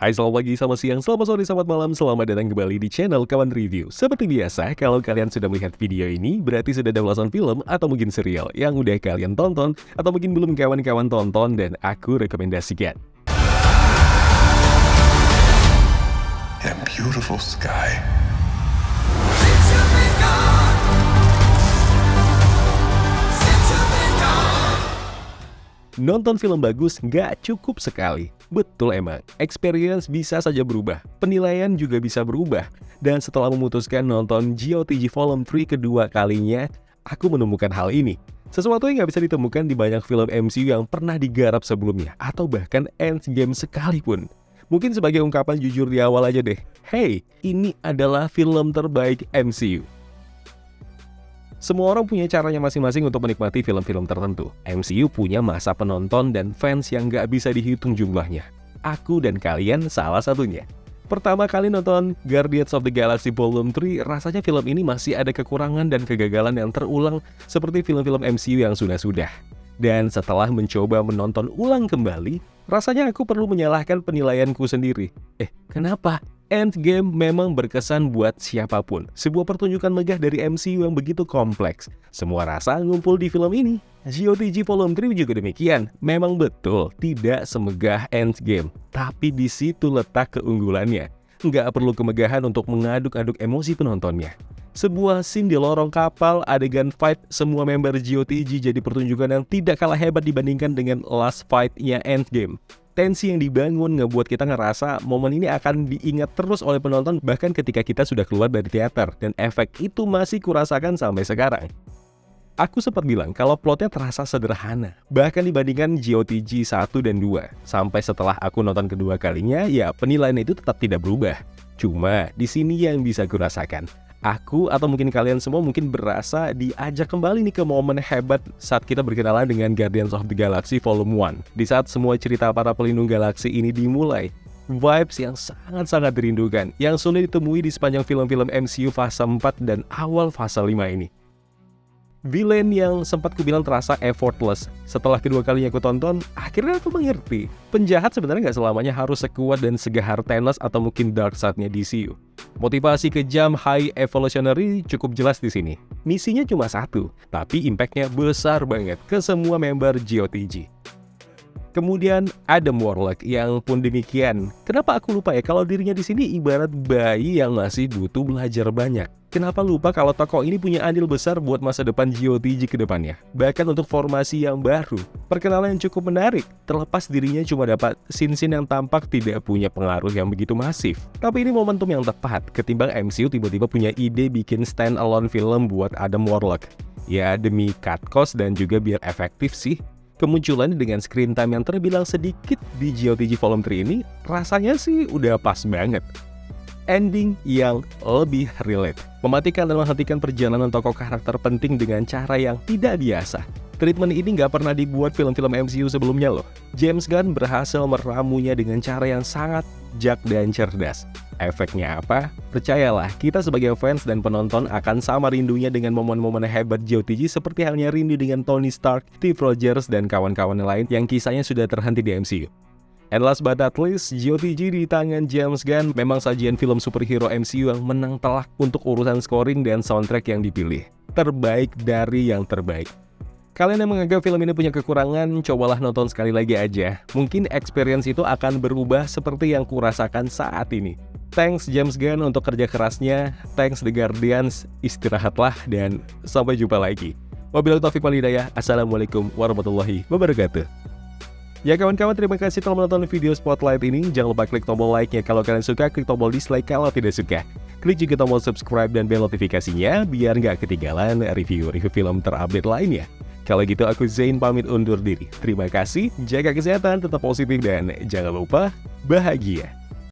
Hai, selamat pagi, selamat siang, selamat sore, selamat malam, selamat datang kembali di channel Kawan Review. Seperti biasa, kalau kalian sudah melihat video ini, berarti sudah ada ulasan film atau mungkin serial yang udah kalian tonton, atau mungkin belum kawan-kawan tonton dan aku rekomendasikan. In a beautiful sky. Nonton film bagus nggak cukup sekali. Betul emang, experience bisa saja berubah, penilaian juga bisa berubah. Dan setelah memutuskan nonton GOTG Volume 3 kedua kalinya, aku menemukan hal ini. Sesuatu yang nggak bisa ditemukan di banyak film MCU yang pernah digarap sebelumnya, atau bahkan Endgame sekalipun. Mungkin sebagai ungkapan jujur di awal aja deh, hey, ini adalah film terbaik MCU. Semua orang punya caranya masing-masing untuk menikmati film-film tertentu. MCU punya masa penonton dan fans yang gak bisa dihitung jumlahnya. Aku dan kalian salah satunya. Pertama kali nonton Guardians of the Galaxy Volume 3, rasanya film ini masih ada kekurangan dan kegagalan yang terulang seperti film-film MCU yang sudah-sudah. Dan setelah mencoba menonton ulang kembali, rasanya aku perlu menyalahkan penilaianku sendiri. Kenapa? Endgame memang berkesan buat siapapun. Sebuah pertunjukan megah dari MCU yang begitu kompleks. Semua rasa ngumpul di film ini. GOTG Volume 3 juga demikian. Memang betul, tidak semegah Endgame. Tapi di situ letak keunggulannya. Nggak perlu kemegahan untuk mengaduk-aduk emosi penontonnya. Sebuah scene di lorong kapal, adegan fight semua member GOTG jadi pertunjukan yang tidak kalah hebat dibandingkan dengan last fight-nya Endgame. Tensi yang dibangun ngebuat kita ngerasa momen ini akan diingat terus oleh penonton bahkan ketika kita sudah keluar dari teater, dan efek itu masih kurasakan sampai sekarang. Aku sempat bilang kalau plotnya terasa sederhana, bahkan dibandingkan GOTG 1 dan 2. Sampai setelah aku nonton kedua kalinya, ya penilaian itu tetap tidak berubah. Cuma di sini yang bisa kurasakan, aku atau mungkin kalian semua mungkin berasa diajak kembali nih ke momen hebat saat kita berkenalan dengan Guardians of the Galaxy Volume 1. Di saat semua cerita para pelindung galaksi ini dimulai, vibes yang sangat-sangat dirindukan, yang sulit ditemui di sepanjang film-film MCU fase 4 dan awal fase 5 ini. Villain yang sempat kubilang terasa effortless. Setelah kedua kalinya aku tonton, akhirnya aku mengerti. Penjahat sebenarnya nggak selamanya harus sekuat dan segahar Thanos atau mungkin Darkseid-nya DCU. Motivasi kejam High Evolutionary cukup jelas di sini. Misinya cuma satu, tapi impact-nya besar banget ke semua member GOTG. Kemudian Adam Warlock yang pun demikian. Kenapa aku lupa ya kalau dirinya di sini ibarat bayi yang masih butuh belajar banyak. Kenapa lupa kalau tokoh ini punya andil besar buat masa depan GOTG ke depannya, bahkan untuk formasi yang baru. Perkenalan yang cukup menarik, terlepas dirinya cuma dapat scene-scene yang tampak tidak punya pengaruh yang begitu masif. Tapi ini momentum yang tepat ketimbang MCU tiba-tiba punya ide bikin stand-alone film buat Adam Warlock. Ya demi cut cost dan juga biar efektif sih. Kemunculannya dengan screen time yang terbilang sedikit di GOTG Volume 3 ini rasanya sih udah pas banget. Ending yang lebih relate, mematikan dan menghentikan perjalanan tokoh karakter penting dengan cara yang tidak biasa. Treatment ini nggak pernah dibuat film-film MCU sebelumnya loh. James Gunn berhasil meramunya dengan cara yang sangat jak dan cerdas. Efeknya apa? Percayalah, kita sebagai fans dan penonton akan sama rindunya dengan momen-momen hebat GOTG seperti halnya rindu dengan Tony Stark, Steve Rogers, dan kawan-kawan lain yang kisahnya sudah terhenti di MCU. And last but not least, GOTG di tangan James Gunn memang sajian film superhero MCU yang menang telak untuk urusan scoring dan soundtrack yang dipilih. Terbaik dari yang terbaik. Kalian yang menganggap film ini punya kekurangan, cobalah nonton sekali lagi aja. Mungkin experience itu akan berubah seperti yang kurasakan saat ini. Thanks James Gunn untuk kerja kerasnya, thanks The Guardians, istirahatlah dan sampai jumpa lagi. Wabillahi taufiq wal hidayah, assalamualaikum warahmatullahi wabarakatuh. Ya kawan-kawan, terima kasih telah menonton video Spotlight ini. Jangan lupa klik tombol like-nya kalau kalian suka, klik tombol dislike kalau tidak suka. Klik juga tombol subscribe dan bell notifikasinya biar nggak ketinggalan review-review film terupdate lainnya. Kalau gitu aku Zain pamit undur diri. Terima kasih, jaga kesehatan, tetap positif, dan jangan lupa bahagia.